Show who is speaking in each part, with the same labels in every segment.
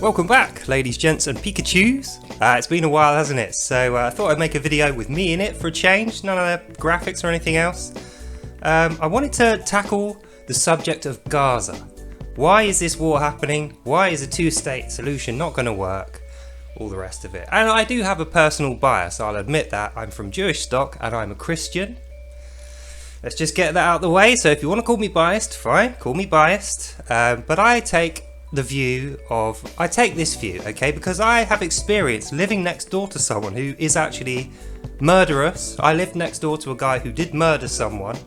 Speaker 1: Welcome back, ladies, gents and Pikachus. It's been a while, hasn't it? So I thought I'd make a video with me in it for a change, none of the graphics or anything else. I wanted to tackle the subject of Gaza. Why is this war happening? Why is a two-state solution not going to work? All the rest of it. And I do have a personal bias, I'll admit that. I'm from Jewish stock and I'm a Christian. Let's just get that out of the way. So if you want to call me biased, fine, call me biased. But I take this view, okay, because I have experience living next door to someone who is actually murderous. I lived next door to a guy who did murder someone.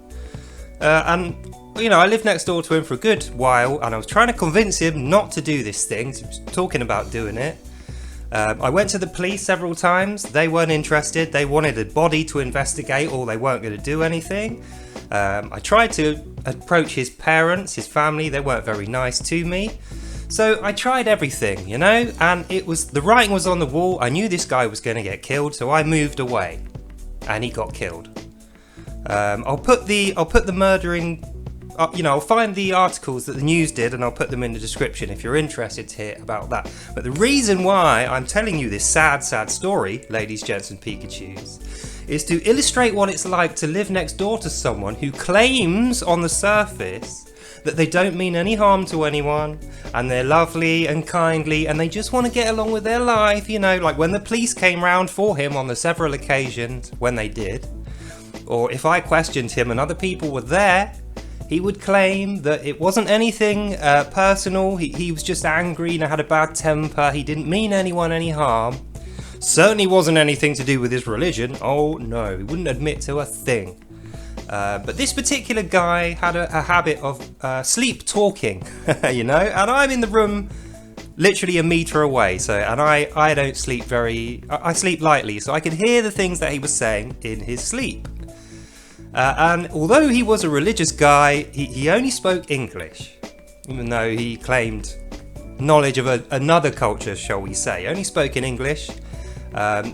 Speaker 1: And, you know, I lived next door to him for a good while and I was trying to convince him not to do this thing. He was talking about doing it. I went to the police several times. They weren't interested. They wanted a body to investigate, or they weren't going to do anything. I tried to approach his parents, his family. They weren't very nice to me. So I tried everything, you know, and the writing was on the wall. I knew this guy was going to get killed, so I moved away, and he got killed. I'll put the murdering. I'll find the articles that the news did and I'll put them in the description if you're interested to hear about that. But the reason why I'm telling you this sad story, ladies, gents and Pikachus, is to illustrate what it's like to live next door to someone who claims on the surface that they don't mean any harm to anyone and they're lovely and kindly and they just want to get along with their life, you know, like when the police came round for him on the several occasions when they did, or if I questioned him and other people were there, he would claim that it wasn't anything personal, he was just angry and had a bad temper, he didn't mean anyone any harm. Certainly wasn't anything to do with his religion, oh no, he wouldn't admit to a thing. But this particular guy had a habit of sleep talking, you know, and I'm in the room literally a metre away, and I don't sleep I sleep lightly, so I could hear the things that he was saying in his sleep. And although he was a religious guy, he only spoke English, even though he claimed knowledge of another culture, shall we say. Only spoke in English,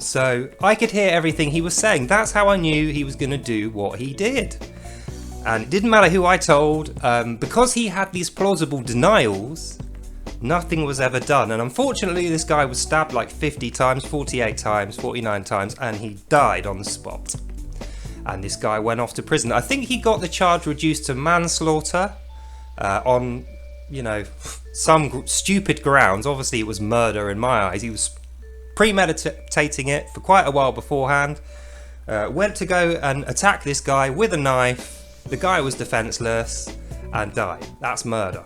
Speaker 1: so I could hear everything he was saying. That's how I knew he was going to do what he did. And it didn't matter who I told, because he had these plausible denials, nothing was ever done. And unfortunately this guy was stabbed like 50 times, 48 times, 49 times, and he died on the spot. And this guy went off to prison. I think he got the charge reduced to manslaughter on, you know, some stupid grounds. Obviously it was murder in my eyes. He was premeditating it for quite a while beforehand. Went to go and attack this guy with a knife. The guy was defenseless and died. That's murder.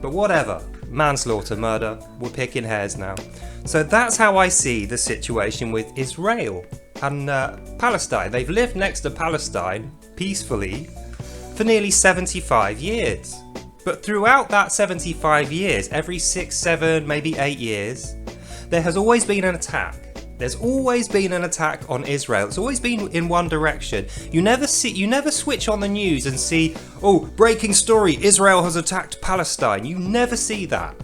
Speaker 1: But whatever. Manslaughter, murder. We're picking hairs now. So that's how I see the situation with Israel and Palestine. They've lived next to Palestine peacefully for nearly 75 years. But throughout that 75 years, every 6, 7, maybe 8 years, there has always been an attack. There's always been an attack on Israel. It's always been in one direction. You never switch on the news and see, oh, breaking story, Israel has attacked Palestine. You never see that.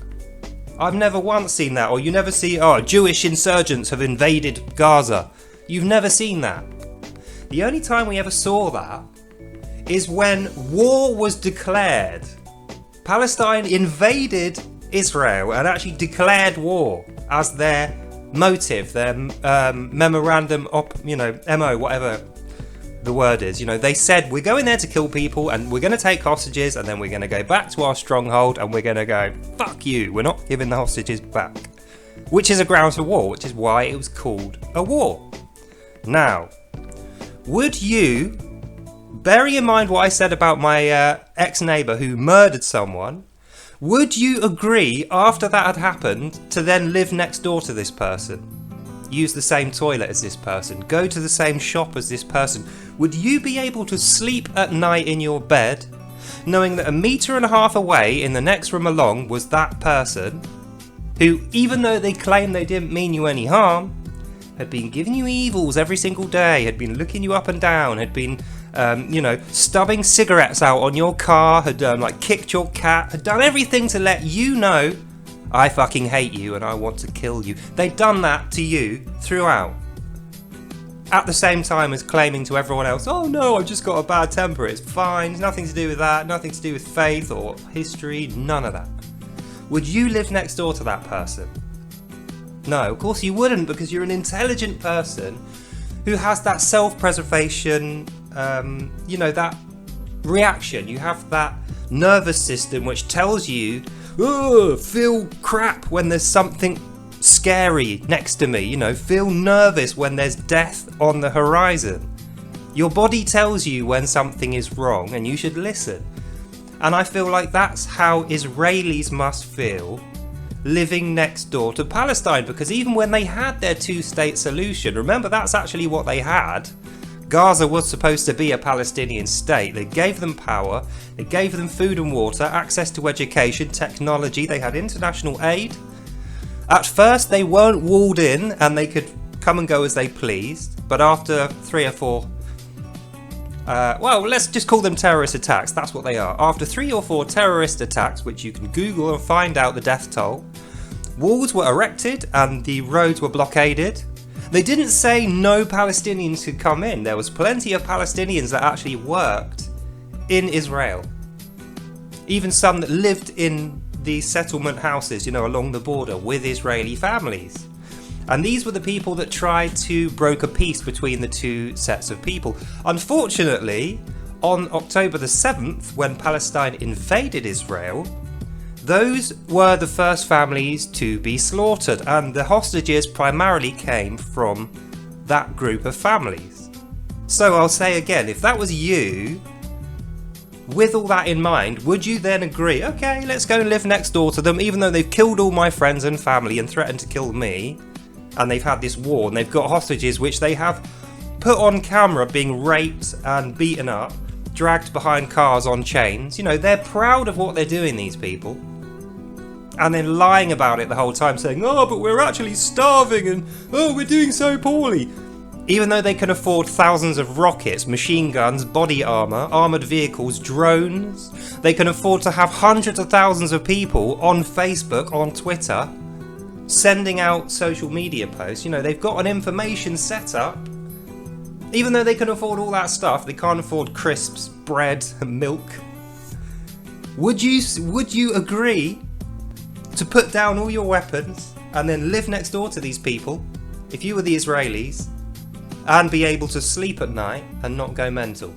Speaker 1: I've never once seen that. Or you never see, oh, Jewish insurgents have invaded Gaza. You've never seen that. The only time we ever saw that is when war was declared. Palestine invaded Israel and actually declared war as their motive, their memorandum, MO, whatever the word is. You know, they said, we're going there to kill people and we're going to take hostages and then we're going to go back to our stronghold and we're going to go, fuck you, we're not giving the hostages back. Which is a grounds for war, which is why it was called a war. Now, would you, bearing in mind what I said about my ex-neighbour who murdered someone, would you agree after that had happened to then live next door to this person? Use the same toilet as this person, go to the same shop as this person? Would you be able to sleep at night in your bed knowing that 1.5 meters away in the next room along was that person who, even though they claimed they didn't mean you any harm, had been giving you evils every single day, had been looking you up and down, had been, stubbing cigarettes out on your car, had kicked your cat, had done everything to let you know, I fucking hate you and I want to kill you. They'd done that to you throughout. At the same time as claiming to everyone else, oh no, I've just got a bad temper, it's fine, it's nothing to do with that, nothing to do with faith or history, none of that. would you live next door to that person? No, of course you wouldn't, because you're an intelligent person who has that self-preservation, that reaction. You have that nervous system which tells you, oh, feel crap when there's something scary next to me, feel nervous when there's death on the horizon. Your body tells you when something is wrong and you should listen. And I feel like that's how Israelis must feel living next door to Palestine, because even when they had their two-state solution, remember that's actually what they had. Gaza was supposed to be a Palestinian state. They gave them power, they gave them food and water, access to education, technology, they had international aid. At first they weren't walled in and they could come and go as they pleased, but after 3 or 4 let's just call them terrorist attacks, that's what they are. After 3 or 4 terrorist attacks, which you can Google and find out the death toll, walls were erected and the roads were blockaded. They didn't say no Palestinians could come in. There was plenty of Palestinians that actually worked in Israel. Even some that lived in the settlement houses, along the border with Israeli families. And these were the people that tried to broker peace between the two sets of people. Unfortunately, on October the 7th, when Palestine invaded Israel, those were the first families to be slaughtered, and the hostages primarily came from that group of families. So I'll say again, if that was you, with all that in mind, would you then agree, okay, let's go and live next door to them, even though they've killed all my friends and family and threatened to kill me, and they've had this war, and they've got hostages which they have put on camera being raped and beaten up, dragged behind cars on chains. They're proud of what they're doing, these people. And then lying about it the whole time, saying, oh, but we're actually starving and, oh, we're doing so poorly. Even though they can afford thousands of rockets, machine guns, body armour, armoured vehicles, drones, they can afford to have hundreds of thousands of people on Facebook, on Twitter, sending out social media posts. They've got an information setup. Even though they can afford all that stuff, they can't afford crisps, bread, and milk. Would you agree to put down all your weapons and then live next door to these people, if you were the Israelis, and be able to sleep at night and not go mental?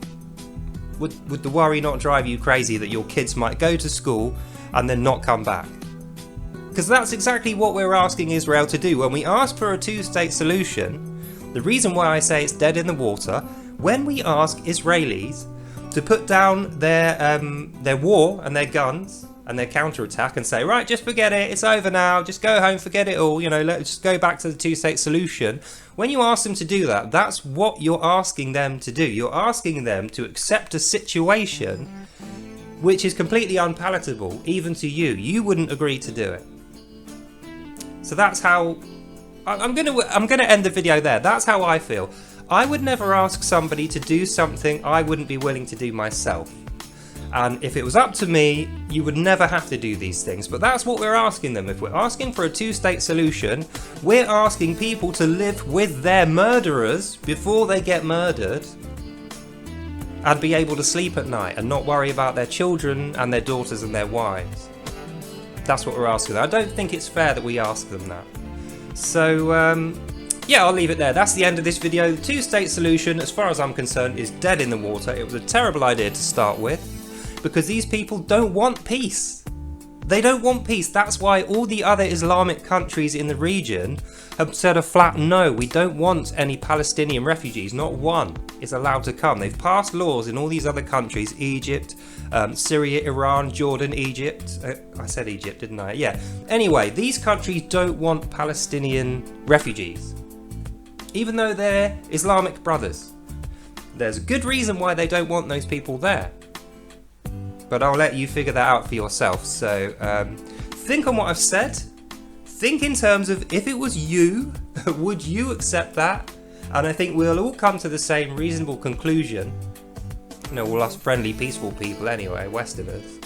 Speaker 1: Would the worry not drive you crazy that your kids might go to school and then not come back? Because that's exactly what we're asking Israel to do. When we ask for a two-state solution, the reason why I say it's dead in the water, when we ask Israelis to put down their war and their guns and their counterattack and say, right, just forget it, it's over now, just go home, forget it all, let's just go back to the two-state solution. When you ask them to do that, that's what you're asking them to do. You're asking them to accept a situation which is completely unpalatable, even to you. You wouldn't agree to do it. So that's how I'm gonna end the video there. That's how I feel. I would never ask somebody to do something I wouldn't be willing to do myself. And if it was up to me, you would never have to do these things. But that's what we're asking them. If we're asking for a two-state solution, we're asking people to live with their murderers before they get murdered, and be able to sleep at night and not worry about their children and their daughters and their wives. That's what we're asking them. I don't think it's fair that we ask them that. So, yeah, I'll leave it there. That's the end of this video. The two-state solution, as far as I'm concerned, is dead in the water. It was a terrible idea to start with, because these people don't want peace. They don't want peace. That's why all the other Islamic countries in the region have said a flat no. We don't want any Palestinian refugees. Not one is allowed to come. They've passed laws in all these other countries, Egypt, Syria, Iran, Jordan, Egypt. I said Egypt, didn't I? Yeah. Anyway, these countries don't want Palestinian refugees, even though they're Islamic brothers. There's a good reason why they don't want those people there, but I'll let you figure that out for yourself. So think on what I've said. Think in terms of, if it was you, would you accept that? And I think we'll all come to the same reasonable conclusion. All us friendly, peaceful people anyway, Westerners.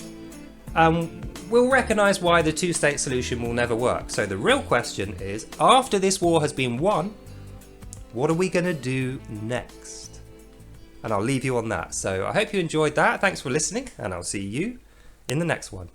Speaker 1: We'll recognise why the two-state solution will never work. So the real question is, after this war has been won, what are we going to do next? And I'll leave you on that. So I hope you enjoyed that. Thanks for listening, and I'll see you in the next one.